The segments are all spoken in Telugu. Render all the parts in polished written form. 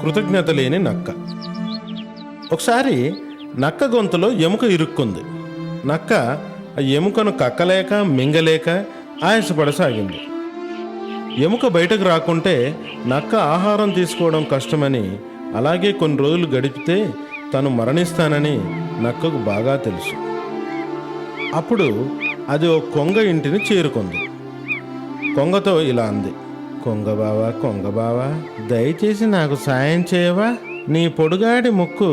కృతజ్ఞత లేని నక్క. ఒకసారి నక్క గొంతులో ఎముక ఇరుక్కుంది. నక్క ఆ ఎముకను కక్కలేక మింగలేక ఆయాసపడసాగింది. ఎముక బయటకు రాకుంటే నక్క ఆహారం తీసుకోవడం కష్టమని, అలాగే కొన్ని రోజులు గడిపితే తను మరణిస్తానని నక్కకు బాగా తెలుసు. అప్పుడు అది ఓ కొంగ ఇంటిని చేరుకుంది. కొంగతో ఇలా అంది: కొంగ బావా, దయచేసి నాకు సాయం చేయవా? నీ పొడుగాడి ముక్కు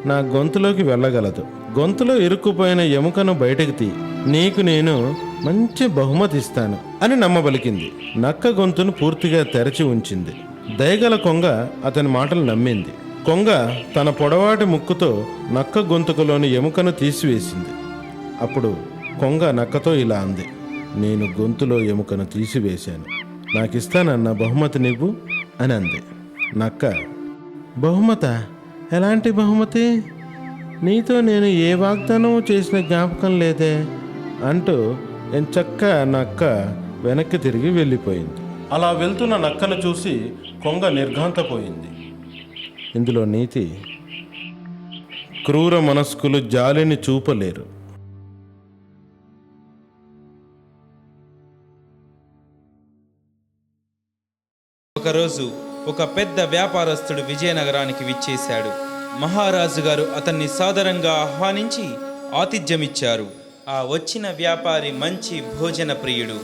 నా గొంతులోకి వెళ్ళగలదు. గొంతులో ఇరుక్కుపోయిన ఎముకను బయటకు తీ, నీకు నేను మంచి బహుమతి ఇస్తాను అని నమ్మబలికింది. నక్క గొంతును పూర్తిగా తెరచి ఉంచింది. దయగల కొంగ అతని మాటలు నమ్మింది. కొంగ తన పొడవాటి ముక్కుతో నక్క గొంతుకులోని ఎముకను తీసివేసింది. అప్పుడు కొంగ నక్కతో ఇలా అంది: నేను గొంతులో ఎముకను తీసివేశాను, నాకిస్తానన్న బహుమతి నువ్వు అని అంది. నక్క: బహుమత? ఎలాంటి బహుమతి? నీతో నేను ఏ వాగ్దానం చేసిన జ్ఞాపకం లేదే అంటూ ఎంచక్క నక్క వెనక్కి తిరిగి వెళ్ళిపోయింది. అలా వెళ్తున్న నక్కను చూసి కొంగ నిర్ఘాంతపోయింది. ఇందులో నీతి: క్రూర మనస్కులు జాలిని చూపలేరు. ఒకరోజు ఒక పెద్ద వ్యాపారస్తుడు విజయనగరానికి విచ్చేశాడు. మహారాజు గారు అతన్ని సాదరంగా ఆహ్వానించి ఆతిథ్యమిచ్చారు. ఆ వచ్చిన వ్యాపారి మంచి భోజన ప్రియుడు.